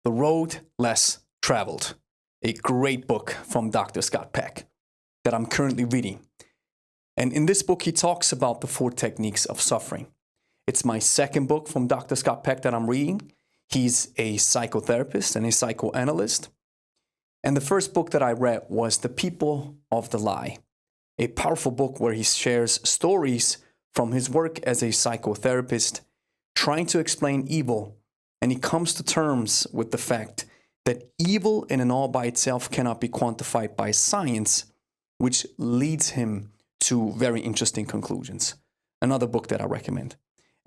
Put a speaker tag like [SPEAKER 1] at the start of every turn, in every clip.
[SPEAKER 1] The Road Less Traveled, a great book from Dr. Scott Peck that I'm currently reading. And in this book, he talks about the 4 techniques of suffering. It's my second book from Dr. Scott Peck that I'm reading. He's a psychotherapist and a psychoanalyst. And the first book that I read was The People of the Lie, a powerful book where he shares stories from his work as a psychotherapist, trying to explain evil. And he comes to terms with the fact that evil in and all by itself cannot be quantified by science, which leads him to very interesting conclusions. Another book that I recommend.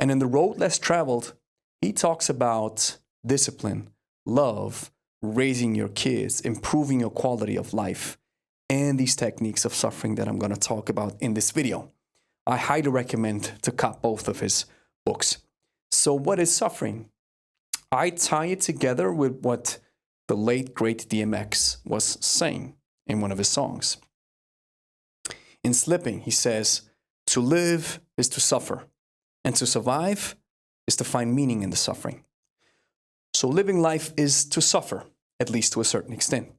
[SPEAKER 1] And in The Road Less Traveled, he talks about discipline, love, raising your kids, improving your quality of life, and these techniques of suffering that I'm going to talk about in this video. I highly recommend to cop both of his books. So what is suffering? I tie it together with what the late, great DMX was saying in one of his songs. In Slipping, he says, to live is to suffer, and to survive is to find meaning in the suffering. So living life is to suffer, at least to a certain extent.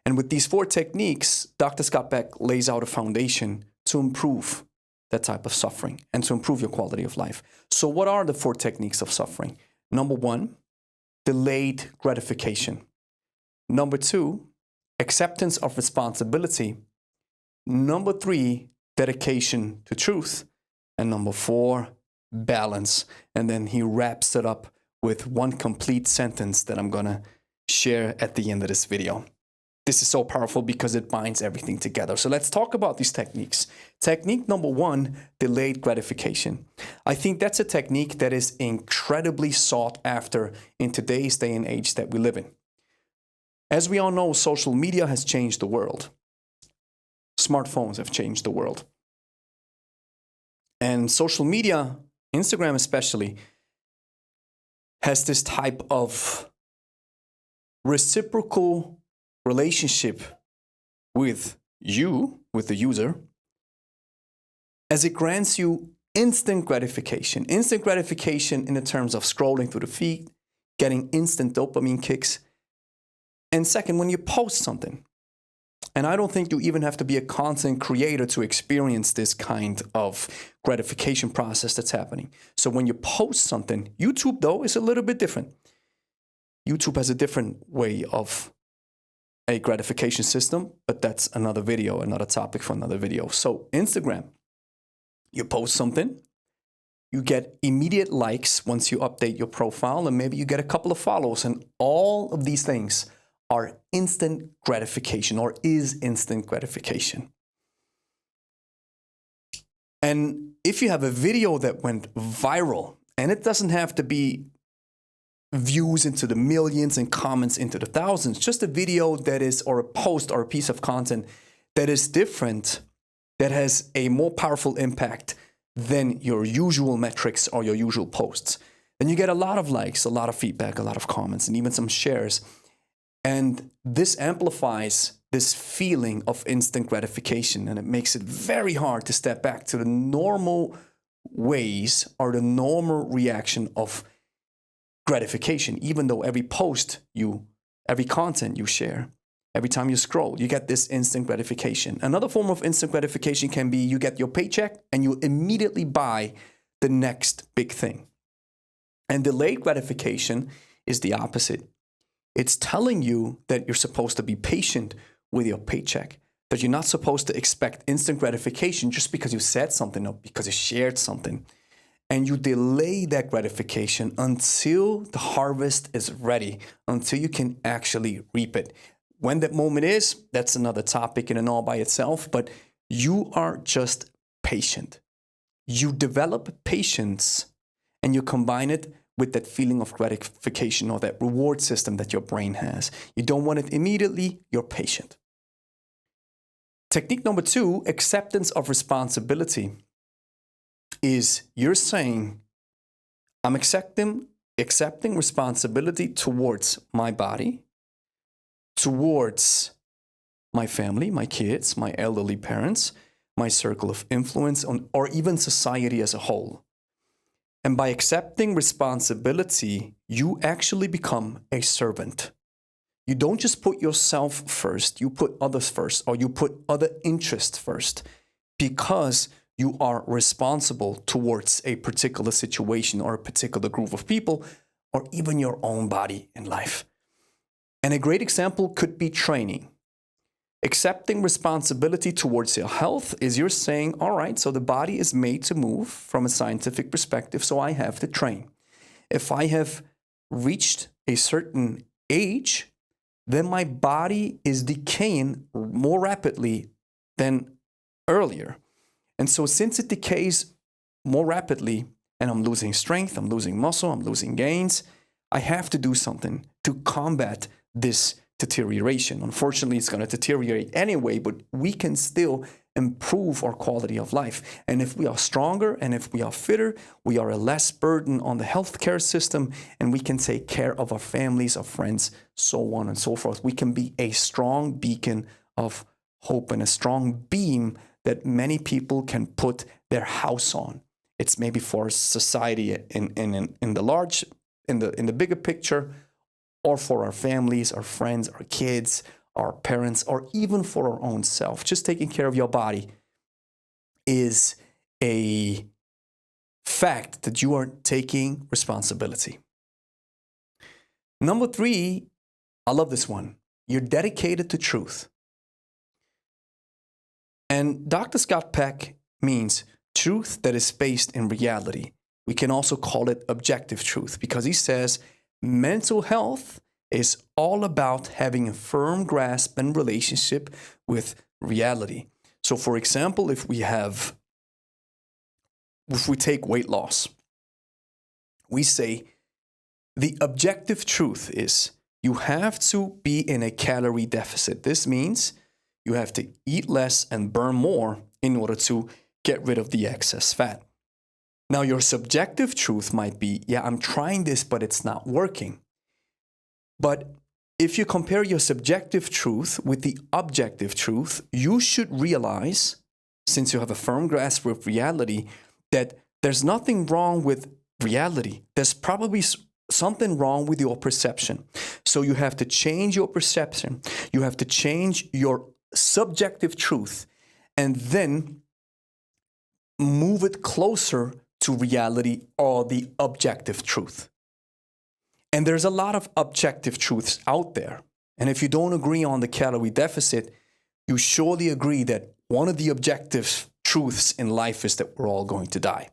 [SPEAKER 1] And with these 4 techniques, Dr. Scott Peck lays out a foundation to improve that type of suffering and to improve your quality of life. So what are the 4 techniques of suffering? Number 1, delayed gratification. Number 2, acceptance of responsibility. Number 3, dedication to truth. And number 4, balance. And then he wraps it up with one complete sentence that I'm going to share at the end of this video. This is so powerful because it binds everything together. So let's talk about these techniques. Technique number 1, delayed gratification. I think that's a technique that is incredibly sought after in today's day and age that we live in. As we all know, social media has changed the world. Smartphones have changed the world. And social media, Instagram especially, has this type of reciprocal relationship with you, with the user, as it grants you instant gratification. Instant gratification in the terms of scrolling through the feed, getting instant dopamine kicks. And second, when you post something, and I don't think you even have to be a content creator to experience this kind of gratification process that's happening. So when you post something, YouTube though is a little bit different. YouTube has a different way of a gratification system, but that's another video, another topic for another video. So Instagram, you post something, you get immediate likes once you update your profile, and maybe you get a couple of follows, and all of these things are instant gratification or is instant gratification. And if you have a video that went viral, and it doesn't have to be views into the millions and comments into the thousands, just a video that is, or a post or a piece of content that is different, that has a more powerful impact than your usual metrics or your usual posts. Then you get a lot of likes, a lot of feedback, a lot of comments, and even some shares. And this amplifies this feeling of instant gratification, and it makes it very hard to step back to the normal ways or the normal reaction of gratification, even though every post every content you share, every time you scroll, you get this instant gratification. Another form of instant gratification can be you get your paycheck and you immediately buy the next big thing. And delayed gratification is the opposite. It's telling you that you're supposed to be patient with your paycheck, that you're not supposed to expect instant gratification just because you said something or because you shared something. And you delay that gratification until the harvest is ready, until you can actually reap it. When that moment is, that's another topic in and all by itself, but you are just patient. You develop patience and you combine it with that feeling of gratification or that reward system that your brain has. You don't want it immediately, you're patient. Technique number 2, acceptance of responsibility, is you're saying, I'm accepting responsibility towards my body, towards my family, my kids, my elderly parents, my circle of influence, or even society as a whole. And by accepting responsibility, you actually become a servant. You don't just put yourself first, you put others first, or you put other interests first, because you are responsible towards a particular situation or a particular group of people, or even your own body in life. And a great example could be training. Accepting responsibility towards your health is you're saying, all right, so the body is made to move from a scientific perspective, so I have to train. If I have reached a certain age, then my body is decaying more rapidly than earlier. And so since it decays more rapidly and I'm losing strength, I'm losing muscle, I'm losing gains, I have to do something to combat this deterioration. Unfortunately, it's going to deteriorate anyway, but we can still improve our quality of life. And if we are stronger and if we are fitter, we are a less burden on the healthcare system, and we can take care of our families, our friends, so on and so forth. We can be a strong beacon of hope and a strong beam that many people can put their house on. It's maybe for society in the bigger picture, or for our families, our friends, our kids, our parents, or even for our own self. Just taking care of your body is a fact that you are taking responsibility. Number 3, I love this one. You're dedicated to truth. And Dr. Scott Peck means truth that is based in reality. We can also call it objective truth, because he says mental health is all about having a firm grasp and relationship with reality. So for example, if we take weight loss, we say the objective truth is you have to be in a calorie deficit. This means you have to eat less and burn more in order to get rid of the excess fat. Now, your subjective truth might be, yeah, I'm trying this, but it's not working. But if you compare your subjective truth with the objective truth, you should realize, since you have a firm grasp with reality, that there's nothing wrong with reality. There's probably something wrong with your perception. So you have to change your perception. You have to change your subjective truth and then move it closer to reality or the objective truth. And there's a lot of objective truths out there. And if you don't agree on the calorie deficit, you surely agree that one of the objective truths in life is that we're all going to die.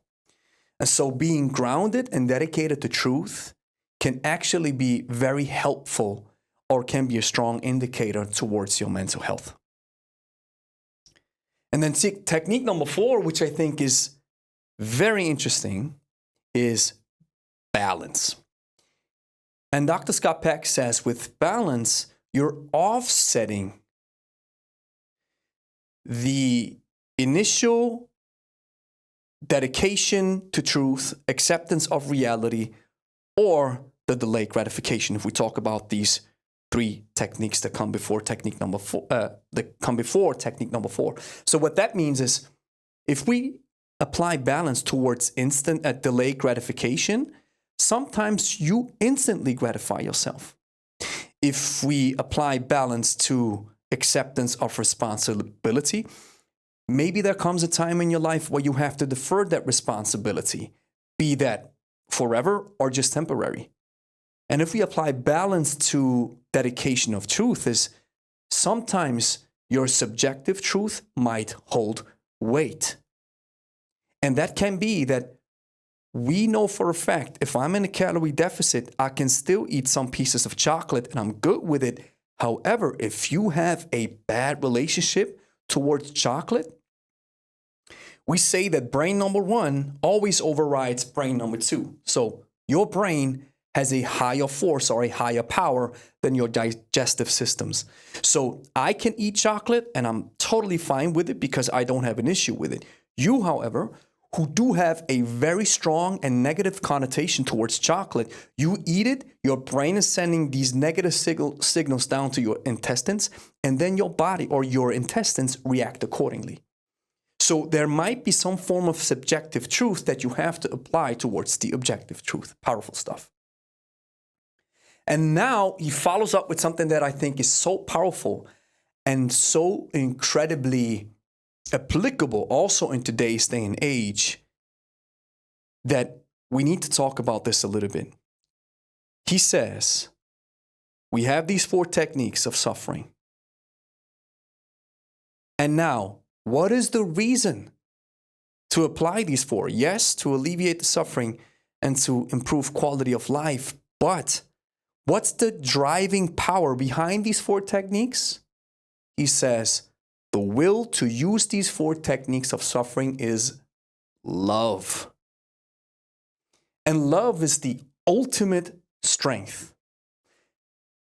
[SPEAKER 1] And so being grounded and dedicated to truth can actually be very helpful, or can be a strong indicator towards your mental health. And then technique number 4, which I think is very interesting, is balance. And Dr. Scott Peck says with balance, you're offsetting the initial dedication to truth, acceptance of reality, or the delayed gratification. If we talk about these 3 techniques that come before technique number 4, So what that means is, if we apply balance towards instant delayed gratification, sometimes you instantly gratify yourself. If we apply balance to acceptance of responsibility, maybe there comes a time in your life where you have to defer that responsibility, be that forever or just temporary. And if we apply balance to dedication of truth, is sometimes your subjective truth might hold weight. And that can be that we know for a fact, if I'm in a calorie deficit, I can still eat some pieces of chocolate and I'm good with it. However, if you have a bad relationship towards chocolate, we say that brain number 1 always overrides brain number 2. So your brain has a higher force or a higher power than your digestive systems. So I can eat chocolate and I'm totally fine with it because I don't have an issue with it. You, however, who do have a very strong and negative connotation towards chocolate, you eat it, your brain is sending these negative signals down to your intestines, and then your body or your intestines react accordingly. So there might be some form of subjective truth that you have to apply towards the objective truth. Powerful stuff. And now he follows up with something that I think is so powerful and so incredibly applicable also in today's day and age that we need to talk about this a little bit. He says, we have these 4 techniques of suffering. And now, what is the reason to apply these 4? Yes, to alleviate the suffering and to improve quality of life. But what's the driving power behind these 4 techniques? He says, the will to use these 4 techniques of suffering is love. And love is the ultimate strength.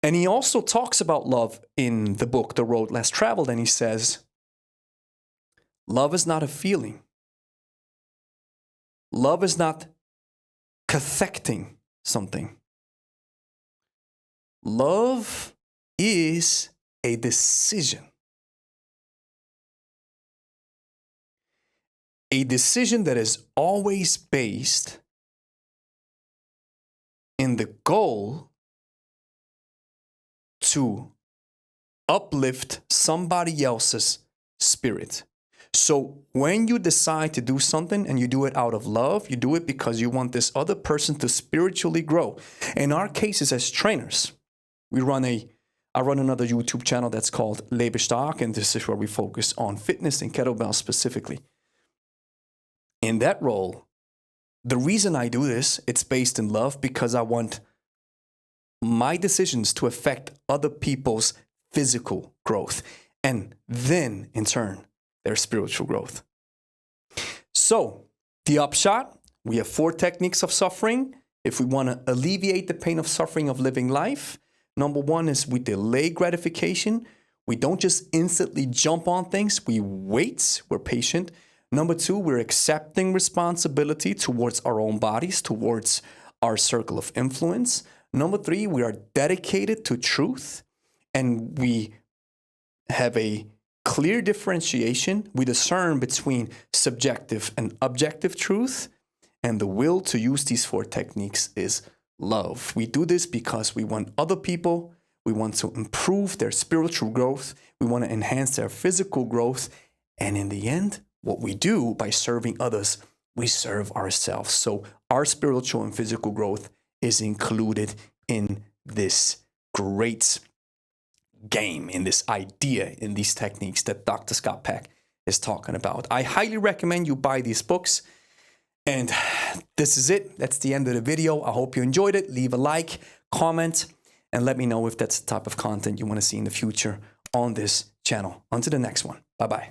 [SPEAKER 1] And he also talks about love in the book, The Road Less Traveled, and he says, love is not a feeling. Love is not cathecting something. Love is a decision. A decision that is always based in the goal to uplift somebody else's spirit. So when you decide to do something and you do it out of love, you do it because you want this other person to spiritually grow. In our cases as trainers, I run another YouTube channel that's called Lebestark, and this is where we focus on fitness and kettlebells specifically. In that role, the reason I do this, it's based in love because I want my decisions to affect other people's physical growth and then, in turn, their spiritual growth. So, the upshot, we have 4 techniques of suffering. If we want to alleviate the pain of suffering of living life, number 1 is we delay gratification. We don't just instantly jump on things. We wait. We're patient. Number 2, we're accepting responsibility towards our own bodies, towards our circle of influence. Number 3, we are dedicated to truth, and we have a clear differentiation. We discern between subjective and objective truth, and the will to use these 4 techniques is love. We do this because we want other people, we want to improve their spiritual growth, we want to enhance their physical growth, and in the end, what we do by serving others, we serve ourselves. So our spiritual and physical growth is included in this great game, in this idea, in these techniques that Dr. Scott Peck is talking about. I highly recommend you buy these books. And this is it. That's the end of the video. I hope you enjoyed it. Leave a like, comment, and let me know if that's the type of content you want to see in the future on this channel. On to the next one. Bye-bye.